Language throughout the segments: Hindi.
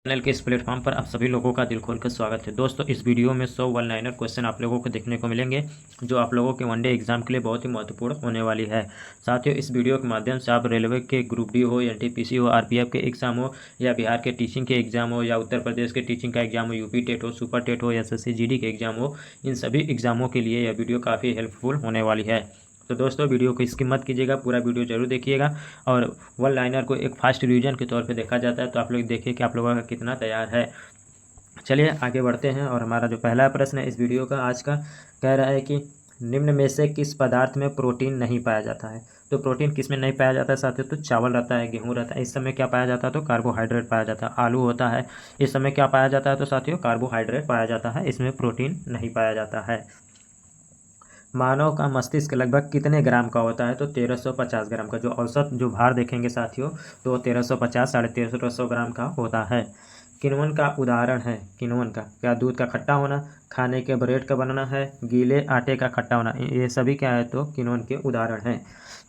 चैनल के इस प्लेटफॉर्म पर आप सभी लोगों का दिल खोलकर स्वागत है। दोस्तों, इस वीडियो में 100 वन लाइनर क्वेश्चन आप लोगों को देखने को मिलेंगे जो आप लोगों के वनडे एग्जाम के लिए बहुत ही महत्वपूर्ण होने वाली है। साथियों, इस वीडियो के माध्यम से आप रेलवे के ग्रुप डी हो, एनटीपीसी हो, आरपीएफ के एग्जाम हो, या बिहार के टीचिंग के एग्जाम हो, या उत्तर प्रदेश के टीचिंग का एग्जाम हो, यूपी टेट हो, सुपर टेट हो, एसएससी जीडी के एग्जाम हो, इन सभी एग्जामों के लिए यह वीडियो काफ़ी हेल्पफुल होने वाली है। तो दोस्तों, वीडियो को स्किप मत कीजिएगा, पूरा वीडियो जरूर देखिएगा। और वन लाइनर को एक फास्ट रिवीजन के तौर पे देखा जाता है, तो आप लोग देखिए कि आप लोगों का कितना तैयार है। चलिए आगे बढ़ते हैं। और हमारा जो पहला प्रश्न है इस वीडियो का आज का, कह रहा है कि निम्न में से किस पदार्थ में प्रोटीन नहीं पाया जाता है। तो प्रोटीन किस में नहीं पाया जाता है साथियों? तो चावल रहता है, गेहूँ रहता है। इस समय क्या पाया जाता है? तो कार्बोहाइड्रेट पाया जाता है। आलू होता है, इस समय क्या पाया जाता है? तो साथियों कार्बोहाइड्रेट पाया जाता है, इसमें प्रोटीन नहीं पाया जाता है। मानव का मस्तिष्क लगभग कितने ग्राम का होता है? तो 1350 ग्राम का। जो औसत जो भार देखेंगे साथियों, तो 1350 1350 ग्राम का होता है। किण्वन का उदाहरण है। किण्वन का क्या? दूध का खट्टा होना, खाने के ब्रेड का बनना है, गीले आटे का खट्टा होना, ये सभी क्या है? तो किण्वन के उदाहरण हैं।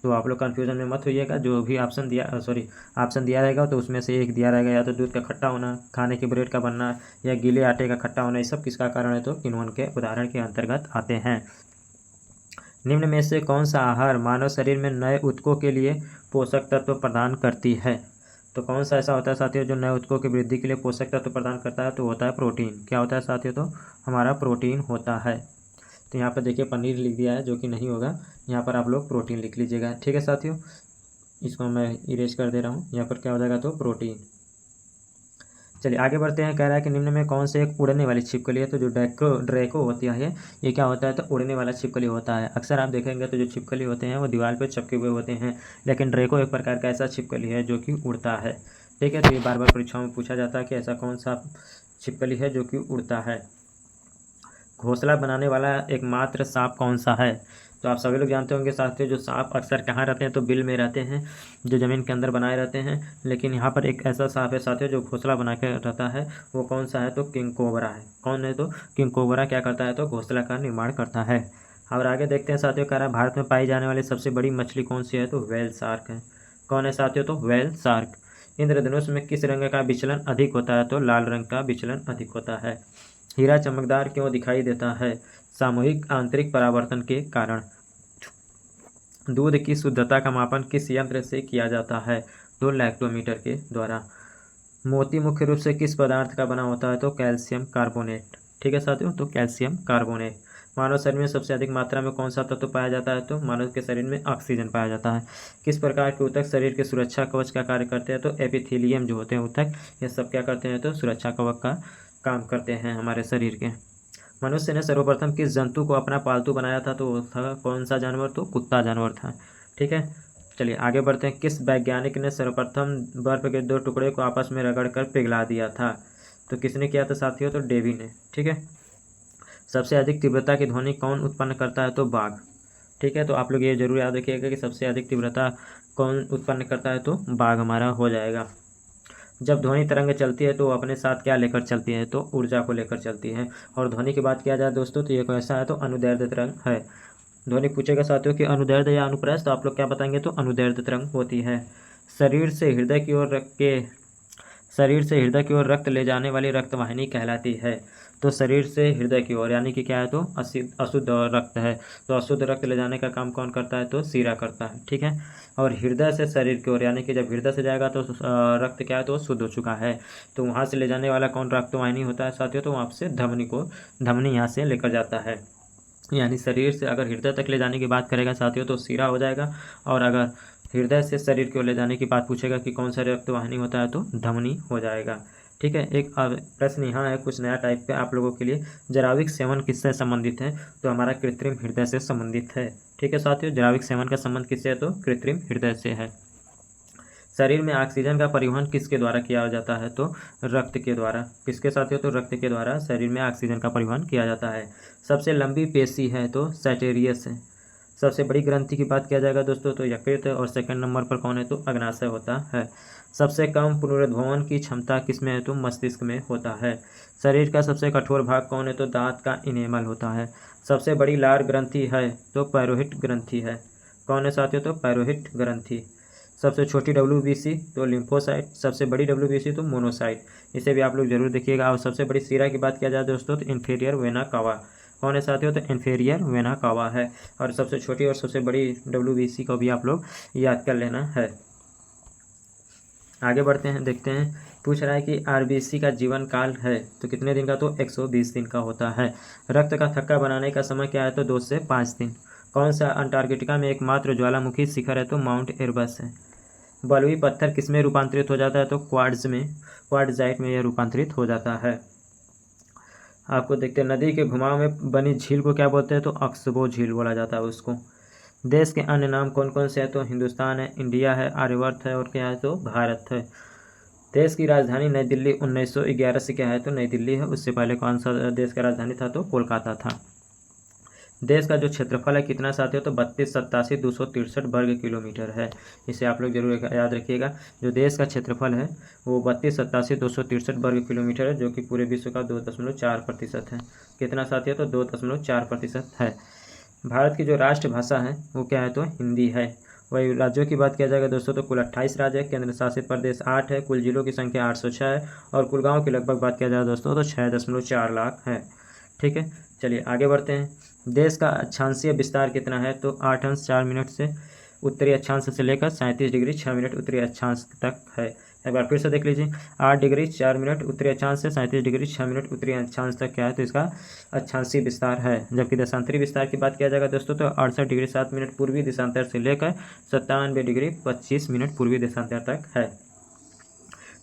तो आप लोग कन्फ्यूजन में मत होइएगा। जो भी ऑप्शन दिया रहेगा तो उसमें से एक दिया रहेगा, या तो दूध का खट्टा होना, खाने के ब्रेड का बनना, या गीले आटे का खट्टा होना। ये सब किसका कारण है? तो किण्वन के उदाहरण के अंतर्गत आते हैं। निम्न में से कौन सा आहार मानव शरीर में नए ऊतकों के लिए पोषक तत्व प्रदान करती है? तो कौन सा ऐसा होता है साथियों जो नए ऊतकों की वृद्धि के लिए पोषक तत्व प्रदान करता है? तो होता है प्रोटीन। क्या होता है साथियों? तो हमारा प्रोटीन होता है। तो यहाँ पर देखिए पनीर लिख दिया है, जो कि नहीं होगा। यहाँ पर आप लोग प्रोटीन लिख लीजिएगा, ठीक है साथियों। इसको मैं इरेज कर दे रहा हूँ। यहाँ पर क्या हो जाएगा? तो प्रोटीन। चलिए आगे बढ़ते हैं। कह रहा है कि निम्न में कौन से एक उड़ने वाली छिपकली है? तो जो ड्रैको होती है, ये क्या होता है? तो उड़ने वाला छिपकली होता है। अक्सर आप देखेंगे तो जो छिपकली होते हैं वो दीवार पे चिपके हुए होते हैं, लेकिन ड्रैको एक प्रकार का ऐसा छिपकली है जो कि उड़ता है, ठीक है। तो ये बार बार परीक्षाओं में पूछा जाता है कि ऐसा कौन सा छिपकली है जो कि उड़ता है। घोंसला बनाने वाला एकमात्र सांप कौन सा है? तो आप सभी लोग जानते होंगे साथियों, जो सांप अक्सर कहाँ रहते हैं? तो बिल में रहते हैं, जो ज़मीन के अंदर बनाए रहते हैं। लेकिन यहाँ पर एक ऐसा सांप है साथियों जो घोंसला बना के रहता है, वो कौन सा है? तो किंग कोबरा है। कौन है? तो किंग कोबरा क्या करता है? तो घोंसला का निर्माण करता है। और आगे देखते हैं साथियों, कह रहा है भारत में पाई जाने वाली सबसे बड़ी मछली कौन सी है? तो व्हेल शार्क है। कौन है साथियों? तो व्हेल शार्क। इंद्रधनुष में किस रंग का विचलन अधिक होता है? तो लाल रंग का विचलन अधिक होता है। हीरा चमकदार क्यों दिखाई देता है? सामूहिक आंतरिक परावर्तन के कारण। दूध की शुद्धता का मापन किस यंत्र से किया जाता है? तो लैक्टोमीटर के द्वारा। मोती मुख्य रूप से किस पदार्थ का बना होता है? तो कैल्शियम कार्बोनेट, ठीक है साथियों। तो कैल्शियम कार्बोनेट। मानव शरीर में सबसे अधिक मात्रा में कौन सा तत्व पाया जाता है? तो मानव के शरीर में ऑक्सीजन पाया जाता है। किस प्रकार के ऊतक शरीर के सुरक्षा कवच का कार्य करते हैं? तो एपिथेलियम जो होते हैं ऊतक, ये सब क्या करते हैं? तो सुरक्षा कवच का काम करते हैं हमारे शरीर के। मनुष्य ने सर्वप्रथम किस जंतु को अपना पालतू बनाया था? तो वो था कौन सा जानवर? तो कुत्ता जानवर था, ठीक है। चलिए आगे बढ़ते हैं। किस वैज्ञानिक ने सर्वप्रथम बर्फ के दो टुकड़े को आपस में रगड़कर पिघला दिया था? तो किसने किया था साथियों? तो डेवी ने, ठीक है। सबसे अधिक तीव्रता की ध्वनि कौन उत्पन्न करता है? तो बाघ, ठीक है। तो आप लोग ये जरूर याद रखिएगा कि सबसे अधिक तीव्रता कौन उत्पन्न करता है? तो बाघ हमारा हो जाएगा। जब ध्वनि तरंग चलती है तो वो अपने साथ क्या लेकर चलती है? तो ऊर्जा को लेकर चलती है। और ध्वनि की बात किया जाए दोस्तों, तो ये कैसा है? तो अनुदैर्ध्य तरंग है। ध्वनि पूछेगा साथियों कि अनुदैर्ध्य या अनुप्रस्थ, तो आप लोग क्या बताएंगे? तो अनुदैर्ध्य तरंग होती है। शरीर से हृदय की ओर रक्त ले जाने वाली रक्तवाहिनी कहलाती है। तो शरीर से हृदय की ओर यानी कि क्या है? तो अशुद्ध रक्त है। तो अशुद्ध रक्त ले जाने का काम कौन करता है? तो शिरा करता है, ठीक है। और हृदय से शरीर की ओर यानी कि जब हृदय से जाएगा तो रक्त क्या है? तो शुद्ध हो चुका है। तो वहाँ से ले जाने वाला कौन रक्तवाहिनी होता है साथियों? तो वहाँ से धमनी यहाँ से लेकर जाता है। यानी शरीर से अगर हृदय तक ले जाने की बात करेगा साथियों तो शिरा हो जाएगा। और अगर हृदय से शरीर को ले जाने की बात पूछेगा कि कौन सा रक्तवाहिनी होता है? तो धमनी हो जाएगा, ठीक है। एक प्रश्न यहाँ है कुछ नया टाइप पे आप लोगों के लिए। जराविक सेवन किससे संबंधित है? तो हमारा कृत्रिम हृदय से संबंधित है, ठीक है साथियों। जराविक सेवन का संबंध किससे है? तो कृत्रिम हृदय से है। शरीर में ऑक्सीजन का परिवहन किसके द्वारा किया जाता है? तो रक्त के द्वारा। किसके साथियों? तो रक्त के द्वारा शरीर में ऑक्सीजन का परिवहन किया जाता है। सबसे लंबी पेशी है? तो सैटेरियस है। सबसे बड़ी ग्रंथि की बात किया जाएगा दोस्तों तो यकृत है। और सेकंड नंबर पर कौन है? तो अग्नाशय होता है। सबसे कम पुनरुद्भवन की क्षमता किसमें है? तो मस्तिष्क में होता है। शरीर का सबसे कठोर भाग कौन है? तो दांत का इनेमल होता है। सबसे बड़ी लार ग्रंथि है? तो पैरोहिट ग्रंथि है। कौन है साथियों? तो पैरोहिट ग्रंथि। सबसे छोटी WBC तो लिम्फोसाइट, सबसे बड़ी WBC तो मोनोसाइट। इसे भी आप लोग जरूर देखिएगा। और सबसे बड़ी सिरा की बात किया जाए दोस्तों तो इन्फीरियर वेना कावा। कौन है साथियों? तो इन्फीरियर वेना कावा है। और सबसे छोटी और सबसे बड़ी WBC को भी आप लोग याद कर लेना है। आगे बढ़ते हैं, देखते हैं। पूछ रहा है कि RBC का जीवन काल है तो कितने दिन का? तो 120 दिन का होता है। रक्त का थक्का बनाने का समय क्या है? तो 2 से 5 दिन। कौन सा अंटार्कटिका में एकमात्र ज्वालामुखी शिखर है? तो माउंट एरबस है। बलुई पत्थर किसमें रूपांतरित हो जाता है? तो क्वार्ट्ज में, क्वार्ट्जाइट में यह रूपांतरित हो जाता है। आपको देखते हैं, नदी के घुमाव में बनी झील को क्या बोलते हैं? तो अक्सबो झील बोला जाता है उसको। देश के अन्य नाम कौन कौन से हैं? तो हिंदुस्तान है, इंडिया है, आर्यवर्त है और क्या है? तो भारत है। देश की राजधानी नई दिल्ली 1911 से क्या है? तो नई दिल्ली है। उससे पहले कौन सा देश का राजधानी था? तो कोलकाता था। देश का जो क्षेत्रफल है कितना साथियों? तो 32,87,263 वर्ग किलोमीटर है। इसे आप लोग जरूर याद रखिएगा। जो देश का क्षेत्रफल है वो 32,87,263 वर्ग किलोमीटर है, जो कि पूरे विश्व का 2.4% है। कितना साथियों? तो 2.4% है। भारत की जो राष्ट्रभाषा है वो क्या है? तो हिंदी है। वही राज्यों की बात किया जाएगा दोस्तों तो कुल 28 राज्य है, केंद्र शासित प्रदेश 8 है, कुल जिलों की संख्या 806 है और कुल गाँव की लगभग बात किया जाए दोस्तों तो 6.4 लाख है। ठीक है, चलिए आगे बढ़ते हैं। देश का अक्षांशीय विस्तार कितना है? तो 8 अंश 4 मिनट से उत्तरी अक्षांश से लेकर 37 डिग्री 6 मिनट उत्तरी अक्षांश तक है। एक बार फिर से देख लीजिए, 8 डिग्री 4 मिनट उत्तरी अक्षांश से 37 डिग्री 6 मिनट उत्तरी अक्षांश तक क्या है? तो इसका अक्षांशीय विस्तार है। जबकि देशांतरी विस्तार की बात किया जाएगा दोस्तों तो 68 डिग्री 7 मिनट पूर्वी देशांतर से लेकर 97 डिग्री 25 मिनट पूर्वी देशांतर तक है।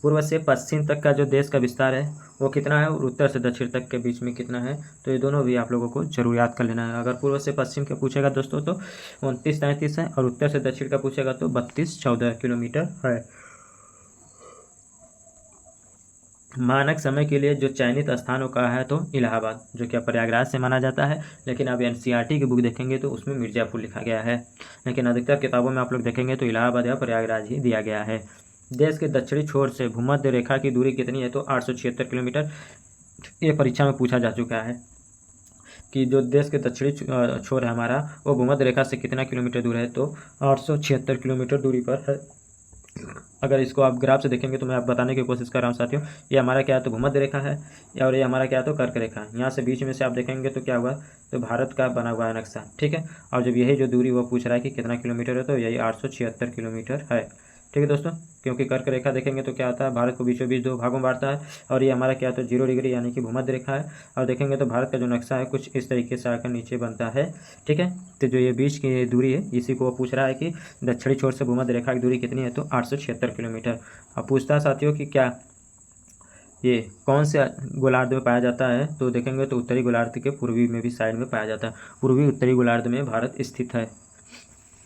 पूर्व से पश्चिम तक का जो देश का विस्तार है वो कितना है और उत्तर से दक्षिण तक के बीच में कितना है? तो ये दोनों भी आप लोगों को जरूर याद कर लेना है। अगर पूर्व से पश्चिम का पूछेगा दोस्तों तो 29-33 है और उत्तर से दक्षिण का पूछेगा तो 32-14 किलोमीटर है। मानक समय के लिए जो चयनित स्थानों का है तो इलाहाबाद, जो कि प्रयागराज से माना जाता है, लेकिन अब NCERT की बुक देखेंगे तो उसमें मिर्ज़ापुर लिखा गया है, लेकिन अधिकतर किताबों में आप लोग देखेंगे तो इलाहाबाद या प्रयागराज ही दिया गया है। देश के दक्षिणी छोर से भूमध्य रेखा की दूरी कितनी है? तो 876 किलोमीटर। ये परीक्षा में पूछा जा चुका है कि जो देश के दक्षिणी छोर है हमारा वो भूमध्य रेखा से कितना किलोमीटर दूर है? तो 876 किलोमीटर दूरी पर है। अगर इसको आप ग्राफ से देखेंगे तो मैं आप बताने की कोशिश कर रहा हूँ साथियों, ये हमारा क्या है? तो भूमध्य रेखा है और ये हमारा क्या है? तो कर्क रेखा। यहाँ से बीच में से आप देखेंगे तो क्या हुआ? तो भारत का बना हुआ है नक्शा। ठीक है, और जब यही जो दूरी वो पूछ रहा है कि कितना किलोमीटर है तो यही 876 किलोमीटर है। ठीक है दोस्तों, क्योंकि कर्क रेखा देखेंगे तो क्या होता है? भारत को बीचों बीच 2 भागों में बांटता है और ये हमारा क्या है? तो 0 डिग्री यानी कि भूमध्य रेखा है। और देखेंगे तो भारत का जो नक्शा है कुछ इस तरीके से आकर नीचे बनता है। ठीक है, तो जो ये बीच की दूरी है इसी को वो पूछ रहा है कि दक्षिणी छोर से भूमध्य रेखा की दूरी कितनी है? तो 876 किलोमीटर। अब पूछता है साथियों कि क्या ये कौन से गोलार्ध में पाया जाता है? तो देखेंगे तो उत्तरी गोलार्ध के पूर्वी में भी साइड में पाया जाता है। पूर्वी उत्तरी गोलार्ध में भारत स्थित है।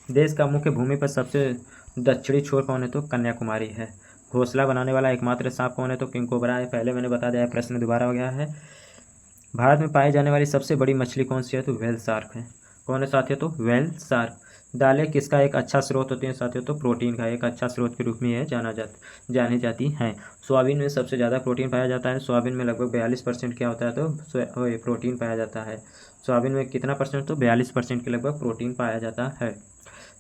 देश का मुख्य भूमि पर सबसे दक्षिणी छोर कौन है? तो कन्याकुमारी है। घोंसला बनाने वाला एकमात्र सांप कौन है? तो किंग कोबरा है। पहले मैंने बता दिया, प्रश्न दोबारा हो गया है। भारत में पाई जाने वाली सबसे बड़ी मछली कौन सी है? तो व्हेल शार्क है। कौन है साथियों? तो व्हेल शार्क। दालें किसका एक अच्छा स्रोत होती हैं साथियों? तो प्रोटीन का एक अच्छा स्रोत के रूप में यह जानी जाती हैं। सोयाबीन में सबसे ज़्यादा प्रोटीन पाया जाता है। सोयाबीन में लगभग 42% क्या होता है? तो प्रोटीन पाया जाता है। सोयाबीन में कितना परसेंट? तो 42% के लगभग प्रोटीन पाया जाता है।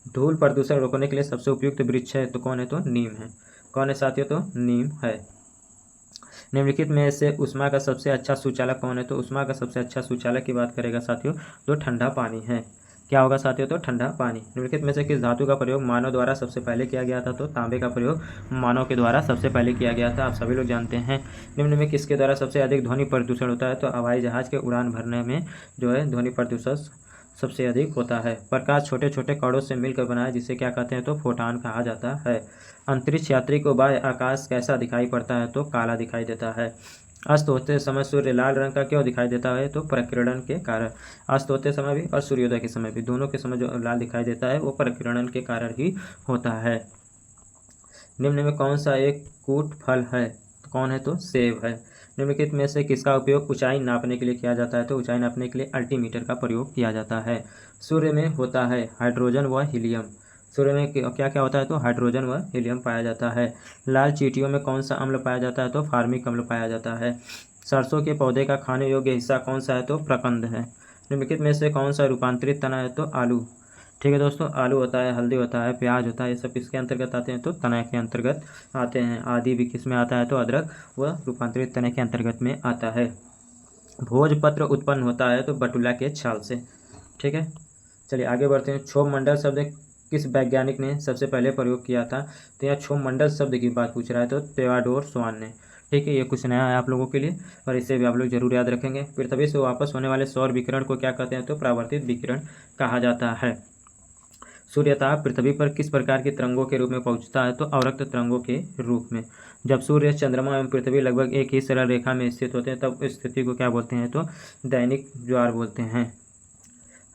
धूल प्रदूषण रोकने के लिए सबसे उपयुक्त वृक्ष है तो कौन है? तो नीम है। कौन है साथियों? तो नीम है। निम्नलिखित में से ऊष्मा का सबसे अच्छा सुचालक कौन है? तो ऊष्मा का सबसे अच्छा सुचालक की बात करेगा साथियों तो ठंडा पानी है। क्या होगा साथियों? तो ठंडा पानी। निम्नलिखित में से किस धातु का प्रयोग मानव द्वारा सबसे पहले किया गया था? तो तांबे का प्रयोग मानव के द्वारा सबसे पहले किया गया था। आप सभी लोग जानते हैं। निम्न में किसके द्वारा सबसे अधिक ध्वनि प्रदूषण होता है? तो हवाई जहाज के उड़ान भरने में जो है ध्वनि प्रदूषण सबसे अधिक होता है। प्रकाश छोटे छोटे कणों से मिलकर बना है जिसे क्या कहते हैं? तो फोटान कहा जाता है। अंतरिक्ष यात्री को बाह्य आकाश कैसा दिखाई पड़ता है? तो काला दिखाई देता है। अस्त होते समय सूर्य लाल रंग का क्यों दिखाई देता है? तो प्रकीर्णन के कारण। अस्त होते समय भी और सूर्योदय के समय भी, दोनों के समय जो लाल दिखाई देता है वो प्रकीर्णन के कारण ही होता है। निम्न में कौन सा एक कूट फल है? तो कौन है? तो सेब है। निम्नलिखित में से किसका उपयोग ऊंचाई नापने के लिए किया जाता है? तो ऊंचाई नापने के लिए अल्टीमीटर का प्रयोग किया जाता है। सूर्य में होता है हाइड्रोजन व हीलियम। सूर्य में क्या क्या होता है? तो हाइड्रोजन व हीलियम पाया जाता है। लाल चींटियों में कौन सा अम्ल पाया जाता है? तो फार्मिक अम्ल पाया जाता है। सरसों के पौधे का खाने योग्य हिस्सा कौन सा है? तो प्रकंद है। निम्नलिखित में से कौन सा रूपांतरित तना है? तो आलू। ठीक है दोस्तों, आलू होता है, हल्दी होता है, प्याज होता है, ये सब किसके अंतर्गत आते हैं? तो तना के अंतर्गत आते हैं। आदि भी किस में आता है? तो अदरक वह रूपांतरित तना के अंतर्गत में आता है। भोजपत्र उत्पन्न होता है तो बटुला के छाल से। ठीक है, चलिए आगे बढ़ते हैं। क्षोभ मंडल शब्द किस वैज्ञानिक ने सबसे पहले प्रयोग किया था? तो यहाँ क्षोभ मंडल शब्द की बात पूछ रहा है, तो तेओडोर स्वान ने। ठीक है, ये कुछ नया है आप लोगों के लिए, और इसे भी आप लोग जरूर याद रखेंगे। पृथ्वी से वापस होने वाले सौर विकिरण को क्या कहते हैं? तो परावर्तित विकिरण कहा जाता है। सूर्यताप पृथ्वी पर किस प्रकार के तरंगों के रूप में पहुंचता है? तो अवरक्त तरंगों के रूप में। जब सूर्य, चंद्रमा एवं पृथ्वी लगभग एक ही सरल रेखा में स्थित होते हैं तब इस स्थिति को क्या बोलते हैं? तो दैनिक ज्वार बोलते हैं।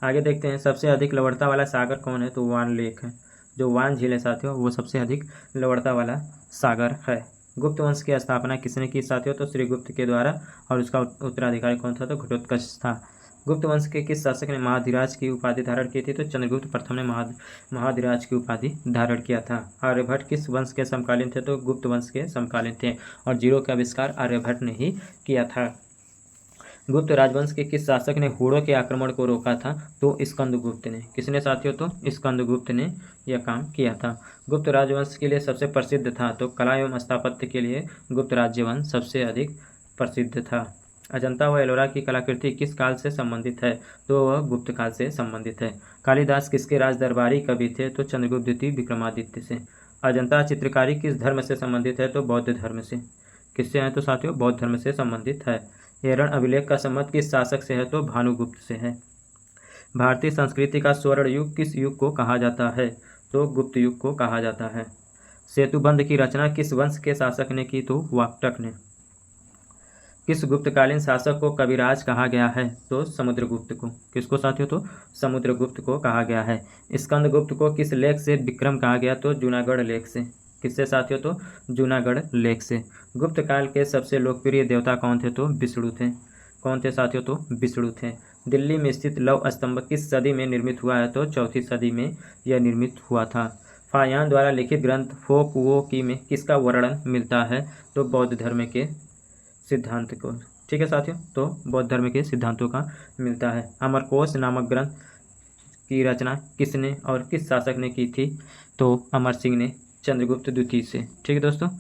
आगे देखते हैं, सबसे अधिक लवणता वाला सागर कौन है? तो वान लेक है। जो वान झील है साथियों, वो सबसे अधिक लवणता वाला सागर है। गुप्त वंश की स्थापना किसने की साथियों? तो श्रीगुप्त के द्वारा, और उसका उत्तराधिकारी कौन था? तो घटोत्कच था। गुप्त वंश के किस शासक ने महाधिराज की उपाधि धारण की थी? तो चंद्रगुप्त प्रथम ने महाधिराज की उपाधि धारण किया था। आर्यभट्ट किस वंश के समकालीन थे? तो गुप्त वंश के समकालीन थे, और जीरो का आविष्कार आर्यभट्ट ने ही किया था। गुप्त राजवंश के किस शासक ने हूणों के आक्रमण को रोका था? तो स्कंदगुप्त ने। किसने साथियों? तो स्कंदगुप्त ने यह काम किया था। गुप्त राजवंश के लिए सबसे प्रसिद्ध था? तो कला एवं स्थापत्य के लिए गुप्त राज्यवंश सबसे अधिक प्रसिद्ध था। अजंता व एलोरा की कलाकृति किस काल से संबंधित है? तो वह गुप्त काल से संबंधित है। कालिदास किसके राज दरबारी कवि थे? तो चंद्रगुप्त द्वितीय विक्रमादित्य से। अजंता चित्रकारी किस धर्म से संबंधित है? तो बौद्ध धर्म से। किससे है? तो साथियों बौद्ध धर्म से संबंधित है। एरण अभिलेख का संबंध किस शासक से है? तो भानुगुप्त से है। भारतीय संस्कृति का स्वर्ण युग किस युग को कहा जाता है? तो गुप्त युग को कहा जाता है। सेतुबंध की रचना किस वंश के शासक ने की? तो वाक्टक ने। किस गुप्तकालीन शासक को कविराज कहा गया है? तो समुद्रगुप्त को। किसको साथियों? तो समुद्रगुप्त को कहा गया है। स्कंदगुप्त को किस लेख से विक्रम कहा गया? तो जूनागढ़ लेख से। किससे साथियों? तो जूनागढ़ लेख से। गुप्त काल के सबसे लोकप्रिय देवता कौन थे? तो विष्णु थे। कौन थे साथियों? तो विष्णु थे। दिल्ली में स्थित लौह स्तंभ किस सदी में निर्मित हुआ है? तो चौथी सदी में यह निर्मित हुआ था। फाहियान द्वारा लिखित ग्रंथ फोक वो की में किसका वर्णन मिलता है? तो बौद्ध धर्म के सिद्धांत को। ठीक है साथियों, तो बौद्ध धर्म के सिद्धांतों का मिलता है। अमरकोश नामक ग्रंथ की रचना किसने और किस शासक ने की थी? तो अमर सिंह ने चंद्रगुप्त द्वितीय से। ठीक है दोस्तों।